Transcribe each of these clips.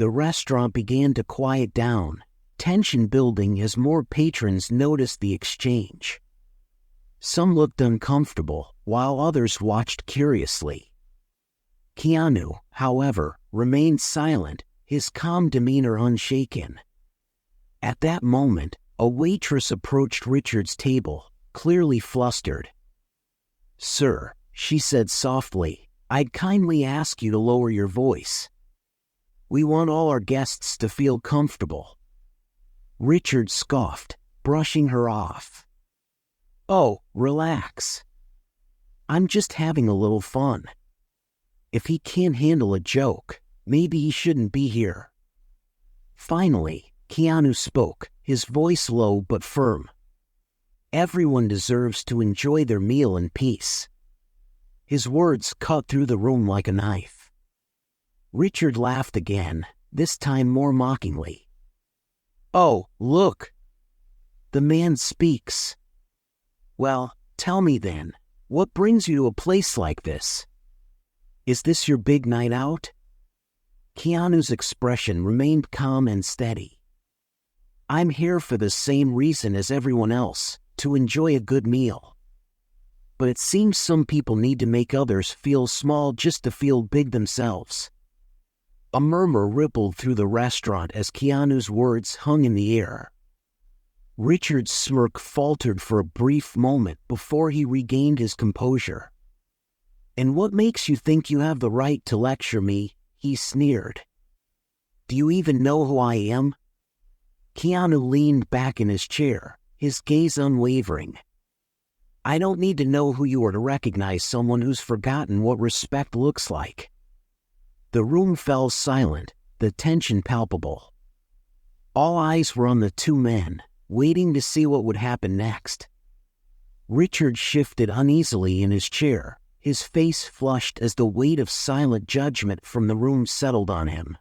The restaurant began to quiet down, tension building as more patrons noticed the exchange. Some looked uncomfortable, while others watched curiously. Keanu, however, remained silent, his calm demeanor unshaken. At that moment, a waitress approached Richard's table, clearly flustered. "Sir," she said softly, "I'd kindly ask you to lower your voice. We want all our guests to feel comfortable." Richard scoffed, brushing her off. "Oh, relax. I'm just having a little fun. If he can't handle a joke, maybe he shouldn't be here." Finally, Keanu spoke, his voice low but firm. "Everyone deserves to enjoy their meal in peace." His words cut through the room like a knife. Richard laughed again, this time more mockingly. "Oh, look! The man speaks. Well, tell me then, what brings you to a place like this? Is this your big night out?" Keanu's expression remained calm and steady. "I'm here for the same reason as everyone else, to enjoy a good meal. But it seems some people need to make others feel small just to feel big themselves." A murmur rippled through the restaurant as Keanu's words hung in the air. Richard's smirk faltered for a brief moment before he regained his composure. "And what makes you think you have the right to lecture me?" he sneered. "Do you even know who I am?" Keanu leaned back in his chair, his gaze unwavering. "I don't need to know who you are to recognize someone who's forgotten what respect looks like." The room fell silent, the tension palpable. All eyes were on the two men, waiting to see what would happen next. Richard shifted uneasily in his chair, his face flushed as the weight of silent judgment from the room settled on him.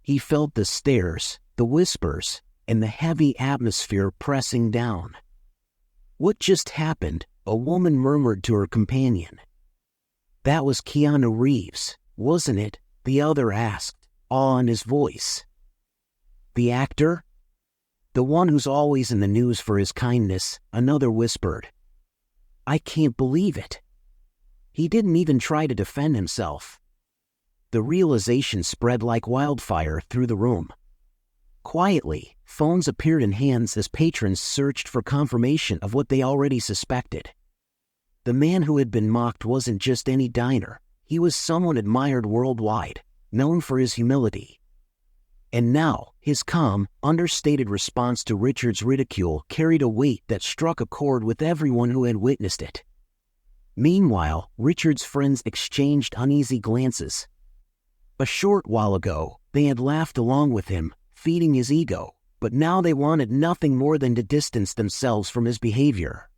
He felt the stares, the whispers, and the heavy atmosphere pressing down. "What just happened?" a woman murmured to her companion. "That was Keanu Reeves, wasn't it?" the other asked, awe in his voice. "The actor? The one who's always in the news for his kindness," another whispered. "I can't believe it. He didn't even try to defend himself." The realization spread like wildfire through the room. Quietly, phones appeared in hands as patrons searched for confirmation of what they already suspected. The man who had been mocked wasn't just any diner, he was someone admired worldwide, known for his humility. And now, his calm, understated response to Richard's ridicule carried a weight that struck a chord with everyone who had witnessed it. Meanwhile, Richard's friends exchanged uneasy glances. A short while ago, they had laughed along with him, feeding his ego, but now they wanted nothing more than to distance themselves from his behavior.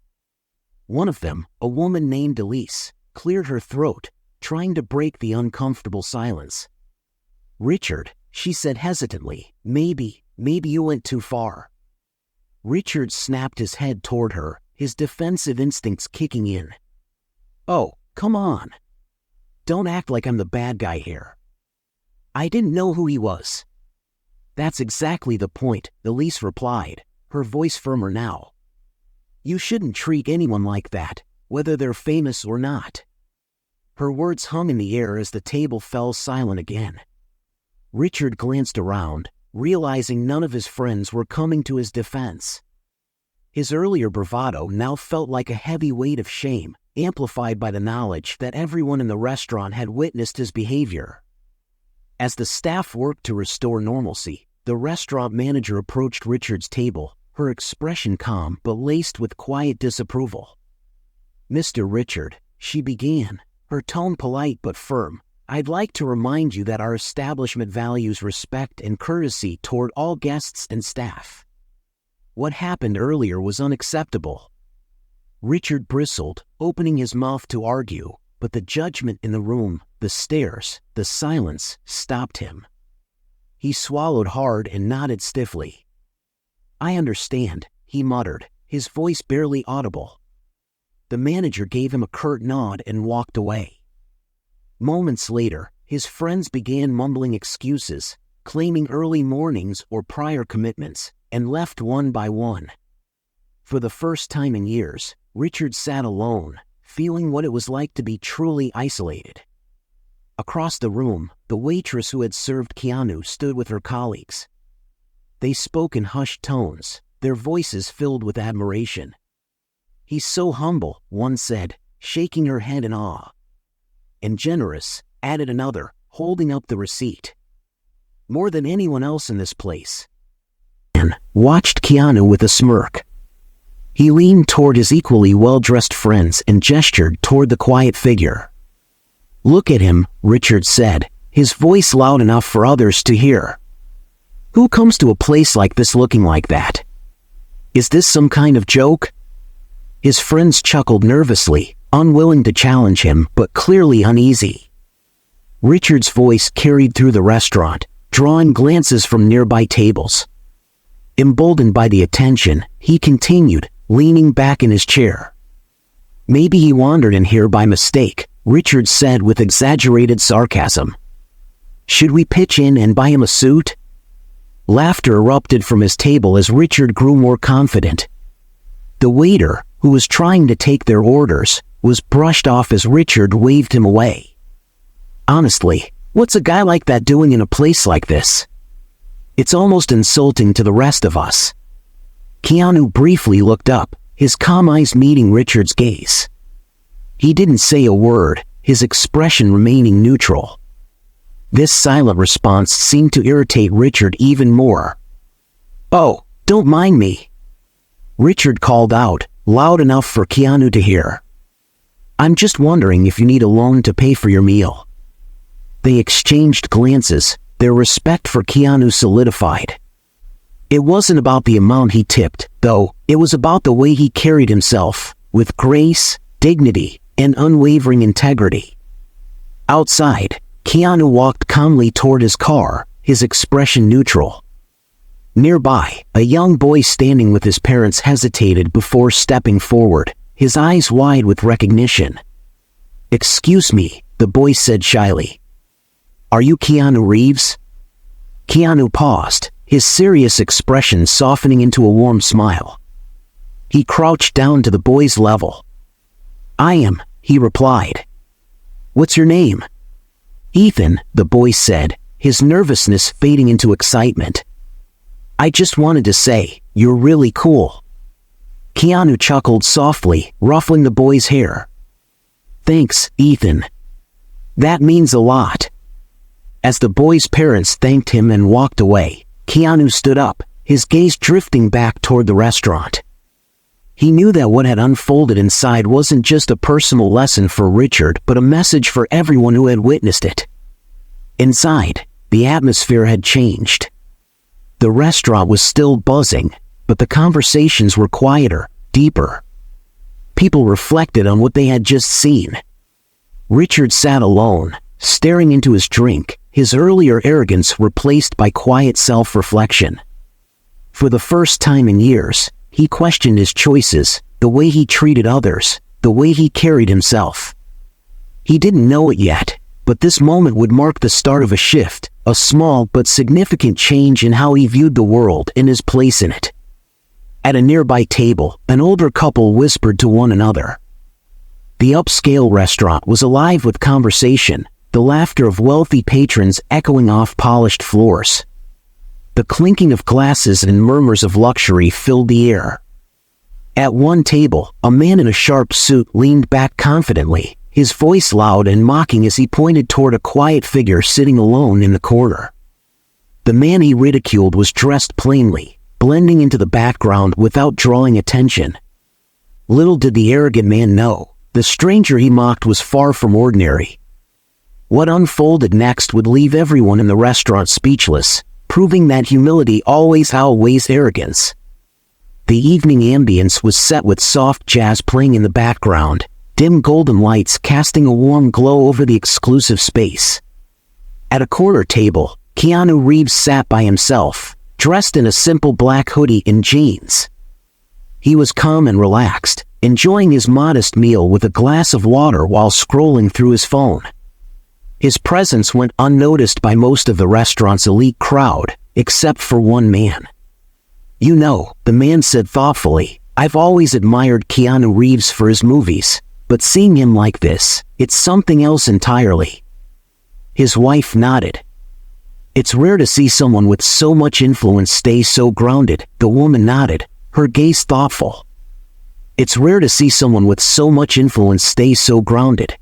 One of them, a woman named Elise, cleared her throat, trying to break the uncomfortable silence. "Richard," she said hesitantly, maybe you went too far." Richard snapped his head toward her, his defensive instincts kicking in. "Oh, come on. Don't act like I'm the bad guy here. I didn't know who he was." "That's exactly the point," Elise replied, her voice firmer now. "You shouldn't treat anyone like that, whether they're famous or not." Her words hung in the air as the table fell silent again. Richard glanced around, realizing none of his friends were coming to his defense. His earlier bravado now felt like a heavy weight of shame, amplified by the knowledge that everyone in the restaurant had witnessed his behavior. As the staff worked to restore normalcy, the restaurant manager approached Richard's table, her expression calm but laced with quiet disapproval. "Mr. Richard," she began, her tone polite but firm, "I'd like to remind you that our establishment values respect and courtesy toward all guests and staff. What happened earlier was unacceptable." Richard bristled, opening his mouth to argue, but the judgment in the room, the stares, the silence, stopped him. He swallowed hard and nodded stiffly. "I understand," he muttered, his voice barely audible. The manager gave him a curt nod and walked away. Moments later, his friends began mumbling excuses, claiming early mornings or prior commitments, and left one by one. For the first time in years, Richard sat alone, feeling what it was like to be truly isolated. Across the room, the waitress who had served Keanu stood with her colleagues. They spoke in hushed tones, their voices filled with admiration. "He's so humble," one said, shaking her head in awe. "And generous," added another, holding up the receipt. "More than anyone else in this place." And watched Keanu with a smirk. He leaned toward his equally well-dressed friends and gestured toward the quiet figure. "Look at him," Richard said, his voice loud enough for others to hear. "Who comes to a place like this looking like that? Is this some kind of joke?" His friends chuckled nervously, unwilling to challenge him, but clearly uneasy. Richard's voice carried through the restaurant, drawing glances from nearby tables. Emboldened by the attention, he continued, leaning back in his chair. "Maybe he wandered in here by mistake," Richard said with exaggerated sarcasm. "Should we pitch in and buy him a suit?" Laughter erupted from his table as Richard grew more confident. The waiter, who was trying to take their orders, was brushed off as Richard waved him away. "Honestly, what's a guy like that doing in a place like this? It's almost insulting to the rest of us." Keanu briefly looked up, his calm eyes meeting Richard's gaze. He didn't say a word, his expression remaining neutral. This silent response seemed to irritate Richard even more. "Oh, don't mind me," Richard called out, loud enough for Keanu to hear. "I'm just wondering if you need a loan to pay for your meal." They exchanged glances, their respect for Keanu solidified. It wasn't about the amount he tipped, though, it was about the way he carried himself, with grace, dignity, and unwavering integrity. Outside, Keanu walked calmly toward his car, his expression neutral. Nearby, a young boy standing with his parents hesitated before stepping forward, his eyes wide with recognition. "Excuse me," the boy said shyly. "Are you Keanu Reeves?" Keanu paused, his serious expression softening into a warm smile. He crouched down to the boy's level. "I am," he replied. "What's your name?" "Ethan," the boy said, his nervousness fading into excitement. "I just wanted to say, you're really cool." Keanu chuckled softly, ruffling the boy's hair. "Thanks, Ethan. That means a lot." As the boy's parents thanked him and walked away, Keanu stood up, his gaze drifting back toward the restaurant. He knew that what had unfolded inside wasn't just a personal lesson for Richard, but a message for everyone who had witnessed it. Inside, the atmosphere had changed. The restaurant was still buzzing, but the conversations were quieter, deeper. People reflected on what they had just seen. Richard sat alone, staring into his drink, his earlier arrogance replaced by quiet self-reflection. For the first time in years, he questioned his choices, the way he treated others, the way he carried himself. He didn't know it yet, but this moment would mark the start of a shift, a small but significant change in how he viewed the world and his place in it. At a nearby table, an older couple whispered to one another. The upscale restaurant was alive with conversation, the laughter of wealthy patrons echoing off polished floors. The clinking of glasses and murmurs of luxury filled the air. At one table, a man in a sharp suit leaned back confidently, his voice loud and mocking as he pointed toward a quiet figure sitting alone in the corner. The man he ridiculed was dressed plainly, blending into the background without drawing attention. Little did the arrogant man know, the stranger he mocked was far from ordinary. What unfolded next would leave everyone in the restaurant speechless, proving that humility always outweighs arrogance. The evening ambience was set with soft jazz playing in the background, dim golden lights casting a warm glow over the exclusive space. At a corner table, Keanu Reeves sat by himself, dressed in a simple black hoodie and jeans. He was calm and relaxed, enjoying his modest meal with a glass of water while scrolling through his phone. His presence went unnoticed by most of the restaurant's elite crowd, except for one man. "You know," the man said thoughtfully, "I've always admired Keanu Reeves for his movies, but seeing him like this, it's something else entirely." His wife nodded. "It's rare to see someone with so much influence stay so grounded," the woman nodded, her gaze thoughtful. "It's rare to see someone with so much influence stay so grounded.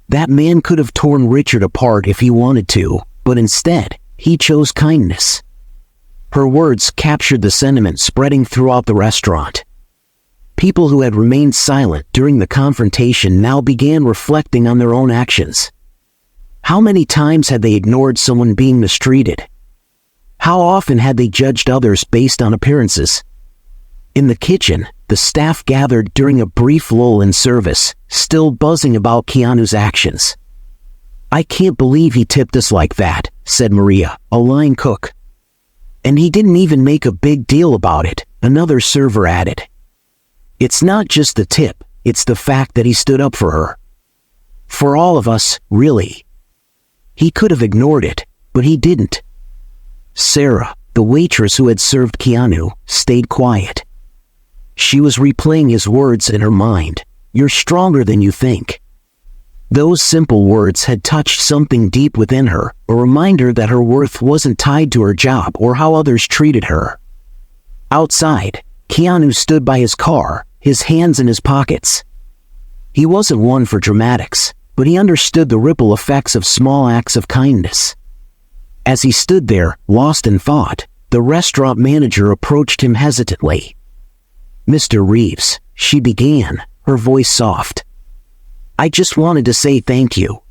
That man could have torn Richard apart if he wanted to, but instead, he chose kindness." Her words captured the sentiment spreading throughout the restaurant. People who had remained silent during the confrontation now began reflecting on their own actions. How many times had they ignored someone being mistreated? How often had they judged others based on appearances? In the kitchen, the staff gathered during a brief lull in service, still buzzing about Keanu's actions. "I can't believe he tipped us like that," said Maria, a line cook. "And he didn't even make a big deal about it," another server added. "It's not just the tip, it's the fact that he stood up for her. For all of us, really. He could have ignored it, but he didn't." Sarah, the waitress who had served Keanu, stayed quiet. She was replaying his words in her mind. "You're stronger than you think." Those simple words had touched something deep within her, a reminder that her worth wasn't tied to her job or how others treated her. Outside, Keanu stood by his car, his hands in his pockets. He wasn't one for dramatics, but he understood the ripple effects of small acts of kindness. As he stood there, lost in thought, the restaurant manager approached him hesitantly. "Mr. Reeves," she began, her voice soft. "I just wanted to say thank you.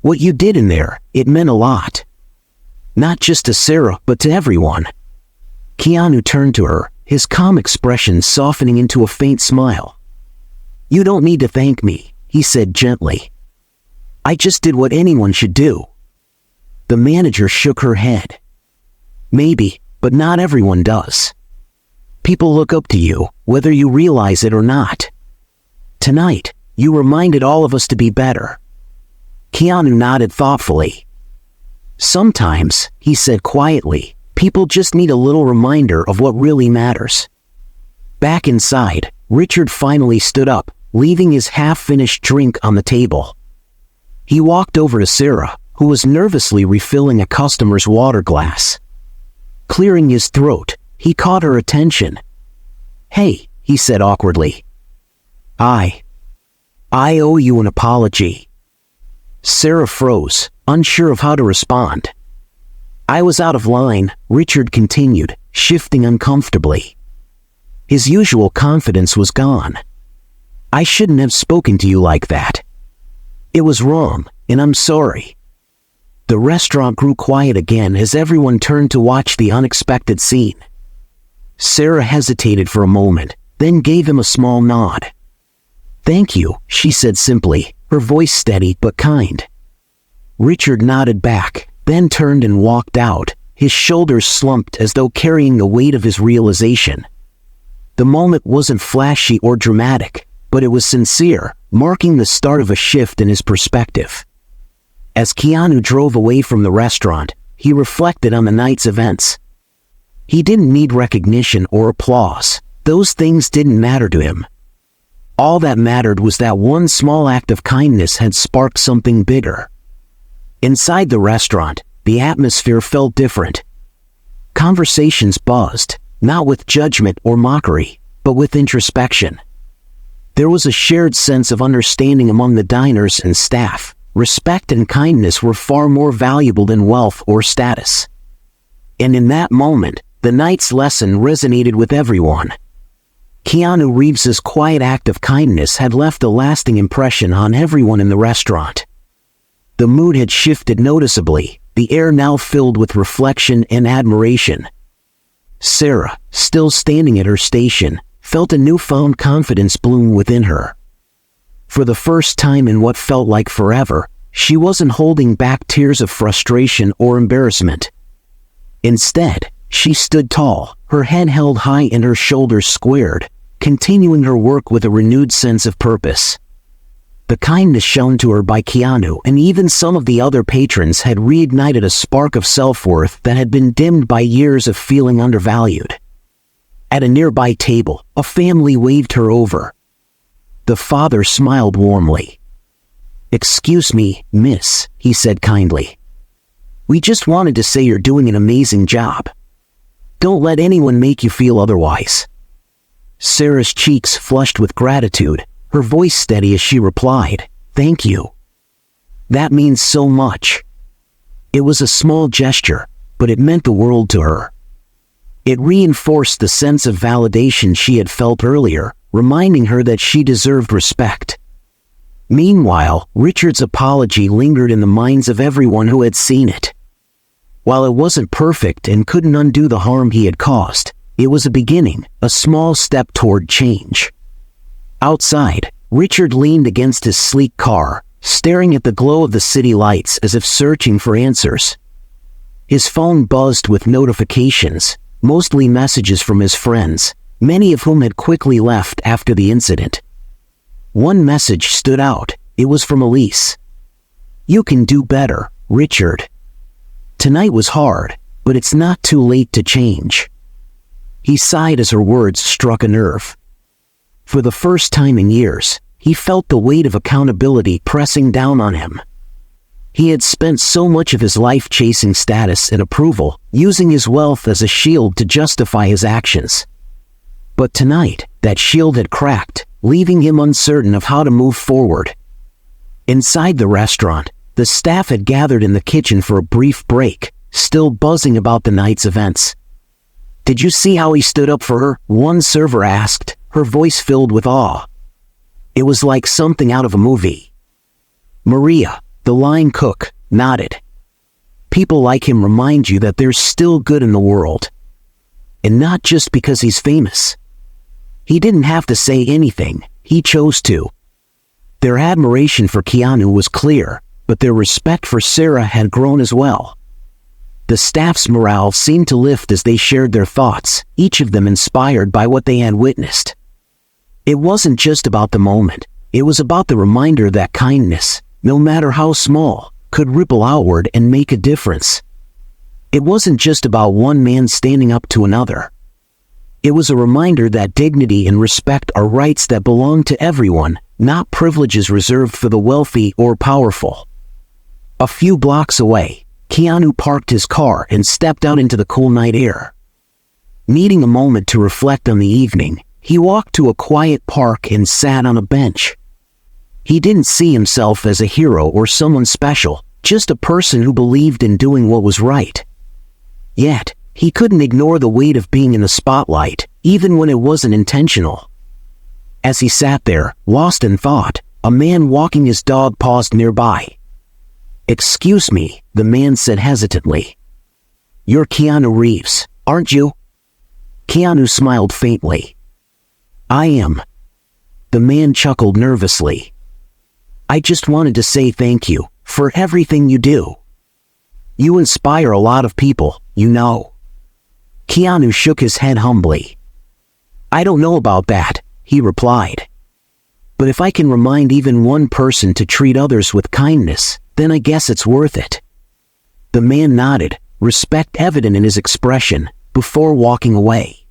What you did in there, it meant a lot. Not just to Sarah, but to everyone." Keanu turned to her, his calm expression softening into a faint smile. "You don't need to thank me," he said gently. "I just did what anyone should do." The manager shook her head. "Maybe, but not everyone does. People look up to you, whether you realize it or not. Tonight, you reminded all of us to be better." Keanu nodded thoughtfully. "Sometimes," he said quietly, "people just need a little reminder of what really matters." Back inside, Richard finally stood up, leaving his half-finished drink on the table. He walked over to Sarah, who was nervously refilling a customer's water glass. Clearing his throat, he caught her attention. "Hey," he said awkwardly. I owe you an apology." Sarah froze, unsure of how to respond. "I was out of line," Richard continued, shifting uncomfortably. His usual confidence was gone. "I shouldn't have spoken to you like that. It was wrong, and I'm sorry." The restaurant grew quiet again as everyone turned to watch the unexpected scene. Sarah hesitated for a moment, then gave him a small nod. "Thank you," she said simply, her voice steady but kind. Richard nodded back, then turned and walked out, his shoulders slumped as though carrying the weight of his realization. The moment wasn't flashy or dramatic, but it was sincere, marking the start of a shift in his perspective. As Keanu drove away from the restaurant, he reflected on the night's events. He didn't need recognition or applause. Those things didn't matter to him. All that mattered was that one small act of kindness had sparked something bigger. Inside the restaurant, the atmosphere felt different. Conversations buzzed, not with judgment or mockery, but with introspection. There was a shared sense of understanding among the diners and staff. Respect and kindness were far more valuable than wealth or status. And in that moment, the night's lesson resonated with everyone. Keanu Reeves's quiet act of kindness had left a lasting impression on everyone in the restaurant. The mood had shifted noticeably, the air now filled with reflection and admiration. Sarah, still standing at her station, felt a newfound confidence bloom within her. For the first time in what felt like forever, she wasn't holding back tears of frustration or embarrassment. Instead, she stood tall, her head held high and her shoulders squared, continuing her work with a renewed sense of purpose. The kindness shown to her by Keanu and even some of the other patrons had reignited a spark of self-worth that had been dimmed by years of feeling undervalued. At a nearby table, a family waved her over. The father smiled warmly. "Excuse me, miss," he said kindly. "We just wanted to say you're doing an amazing job. Don't let anyone make you feel otherwise." Sarah's cheeks flushed with gratitude, her voice steady as she replied, "Thank you. That means so much." It was a small gesture, but it meant the world to her. It reinforced the sense of validation she had felt earlier, reminding her that she deserved respect. Meanwhile, Richard's apology lingered in the minds of everyone who had seen it. While it wasn't perfect and couldn't undo the harm he had caused, it was a beginning, a small step toward change. Outside, Richard leaned against his sleek car, staring at the glow of the city lights as if searching for answers. His phone buzzed with notifications, mostly messages from his friends, many of whom had quickly left after the incident. One message stood out. It was from Elise. "You can do better, Richard. Tonight was hard, but it's not too late to change." He sighed as her words struck a nerve. For the first time in years, he felt the weight of accountability pressing down on him. He had spent so much of his life chasing status and approval, using his wealth as a shield to justify his actions. But tonight, that shield had cracked, leaving him uncertain of how to move forward. Inside the restaurant, the staff had gathered in the kitchen for a brief break, still buzzing about the night's events. "Did you see how he stood up for her?" one server asked, her voice filled with awe. "It was like something out of a movie." Maria, the line cook, nodded. "People like him remind you that there's still good in the world. And not just because he's famous. He didn't have to say anything, he chose to." Their admiration for Keanu was clear, but their respect for Sarah had grown as well. The staff's morale seemed to lift as they shared their thoughts, each of them inspired by what they had witnessed. It wasn't just about the moment, it was about the reminder that kindness, no matter how small, could ripple outward and make a difference. It wasn't just about one man standing up to another. It was a reminder that dignity and respect are rights that belong to everyone, not privileges reserved for the wealthy or powerful. A few blocks away, Keanu parked his car and stepped out into the cool night air. Needing a moment to reflect on the evening, he walked to a quiet park and sat on a bench. He didn't see himself as a hero or someone special, just a person who believed in doing what was right. Yet, he couldn't ignore the weight of being in the spotlight, even when it wasn't intentional. As he sat there, lost in thought, a man walking his dog paused nearby. "Excuse me," the man said hesitantly. "You're Keanu Reeves, aren't you?" Keanu smiled faintly. "I am." The man chuckled nervously. "I just wanted to say thank you for everything you do. You inspire a lot of people, you know." Keanu shook his head humbly. "I don't know about that," he replied. "But if I can remind even one person to treat others with kindness, then I guess it's worth it." The man nodded, respect evident in his expression, before walking away.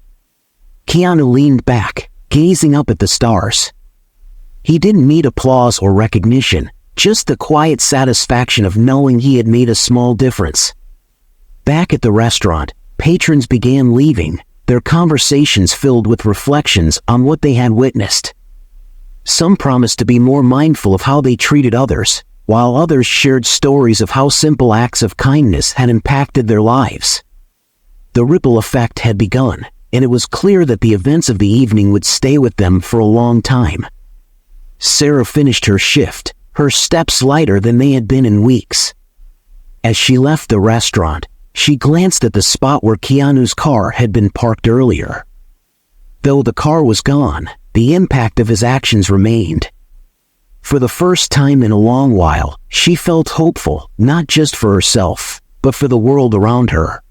Keanu leaned back, gazing up at the stars. He didn't need applause or recognition, just the quiet satisfaction of knowing he had made a small difference. Back at the restaurant, patrons began leaving, their conversations filled with reflections on what they had witnessed. Some promised to be more mindful of how they treated others, while others shared stories of how simple acts of kindness had impacted their lives. The ripple effect had begun, and it was clear that the events of the evening would stay with them for a long time. Sarah finished her shift, her steps lighter than they had been in weeks. As she left the restaurant, she glanced at the spot where Keanu's car had been parked earlier. Though the car was gone, the impact of his actions remained. For the first time in a long while, she felt hopeful, not just for herself, but for the world around her.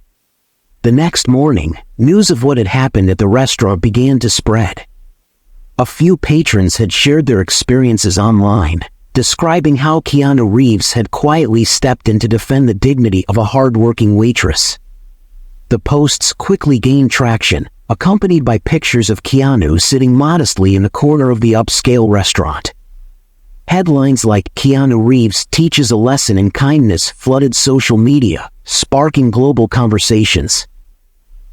The next morning, news of what had happened at the restaurant began to spread. A few patrons had shared their experiences online, describing how Keanu Reeves had quietly stepped in to defend the dignity of a hard-working waitress. The posts quickly gained traction, accompanied by pictures of Keanu sitting modestly in the corner of the upscale restaurant. Headlines like "Keanu Reeves teaches a lesson in kindness" flooded social media, sparking global conversations.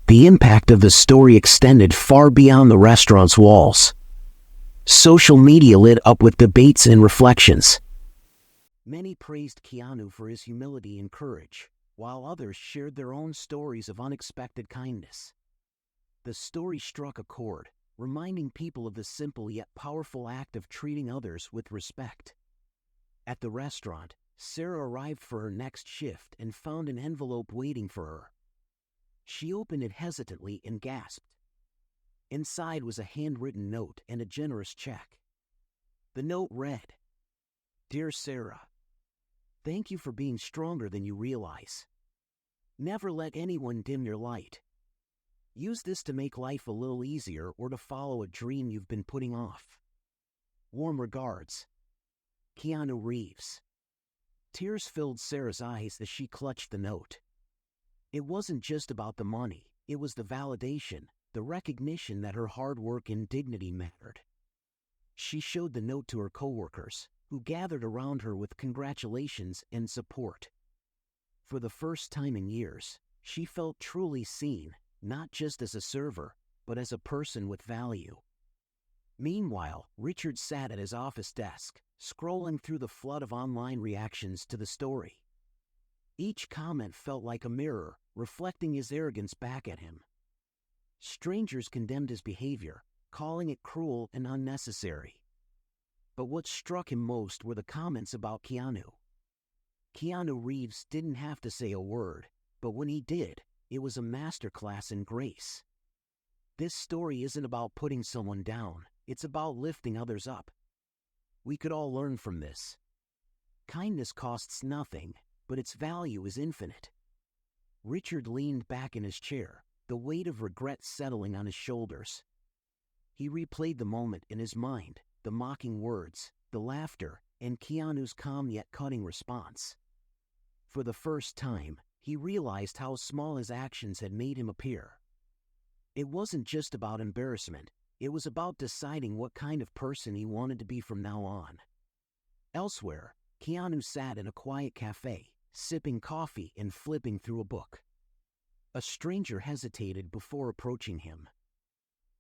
The impact of the story extended far beyond the restaurant's walls. Social media lit up with debates and reflections. Many praised Keanu for his humility and courage, while others shared their own stories of unexpected kindness. The story struck a chord, reminding people of the simple yet powerful act of treating others with respect. At the restaurant, Sarah arrived for her next shift and found an envelope waiting for her. She opened it hesitantly and gasped. Inside was a handwritten note and a generous check. The note read, "Dear Sarah, thank you for being stronger than you realize. Never let anyone dim your light. Use this to make life a little easier or to follow a dream you've been putting off. Warm regards, Keanu Reeves." Tears filled Sarah's eyes as she clutched the note. It wasn't just about the money, it was the validation, the recognition that her hard work and dignity mattered. She showed the note to her coworkers, who gathered around her with congratulations and support. For the first time in years, she felt truly seen, not just as a server, but as a person with value. Meanwhile, Richard sat at his office desk, scrolling through the flood of online reactions to the story. Each comment felt like a mirror, reflecting his arrogance back at him. Strangers condemned his behavior, calling it cruel and unnecessary. But what struck him most were the comments about Keanu. Keanu Reeves didn't have to say a word, but when he did, it was a masterclass in grace. This story isn't about putting someone down, it's about lifting others up. We could all learn from this. Kindness costs nothing, but its value is infinite. Richard leaned back in his chair, the weight of regret settling on his shoulders. He replayed the moment in his mind, the mocking words, the laughter, and Keanu's calm yet cutting response. For the first time, he realized how small his actions had made him appear. It wasn't just about embarrassment, it was about deciding what kind of person he wanted to be from now on. Elsewhere, Keanu sat in a quiet cafe, sipping coffee and flipping through a book. A stranger hesitated before approaching him.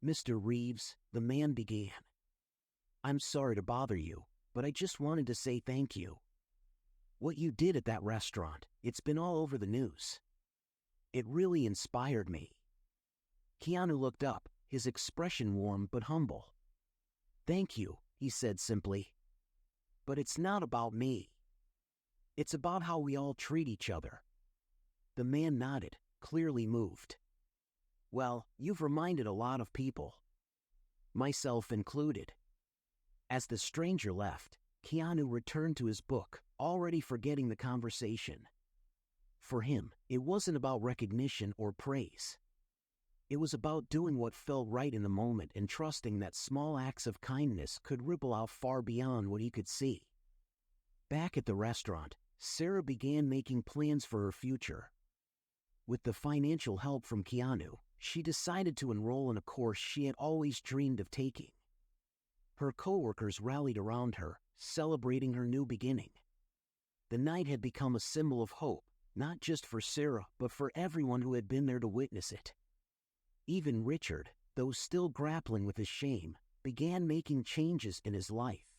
"Mr. Reeves," the man began. "I'm sorry to bother you, but I just wanted to say thank you. What you did at that restaurant, it's been all over the news. It really inspired me." Keanu looked up, his expression warm but humble. "Thank you," he said simply. "But it's not about me. It's about how we all treat each other." The man nodded, clearly moved. "Well, you've reminded a lot of people, myself included." As the stranger left, Keanu returned to his book, already forgetting the conversation. For him, it wasn't about recognition or praise. It was about doing what felt right in the moment and trusting that small acts of kindness could ripple out far beyond what he could see. Back at the restaurant, Sarah began making plans for her future. With the financial help from Keanu, she decided to enroll in a course she had always dreamed of taking. Her coworkers rallied around her, celebrating her new beginning. The night had become a symbol of hope, not just for Sarah, but for everyone who had been there to witness it. Even Richard, though still grappling with his shame, began making changes in his life.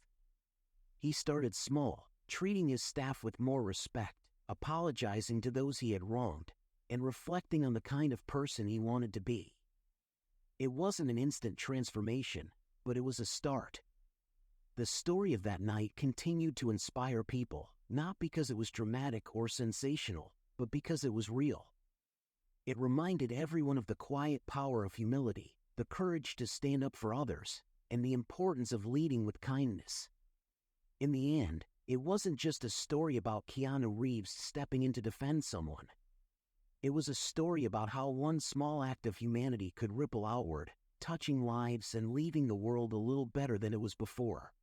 He started small, treating his staff with more respect, apologizing to those he had wronged, and reflecting on the kind of person he wanted to be. It wasn't an instant transformation, but it was a start. The story of that night continued to inspire people, not because it was dramatic or sensational, but because it was real. It reminded everyone of the quiet power of humility, the courage to stand up for others, and the importance of leading with kindness. In the end, it wasn't just a story about Keanu Reeves stepping in to defend someone. It was a story about how one small act of humanity could ripple outward, touching lives and leaving the world a little better than it was before.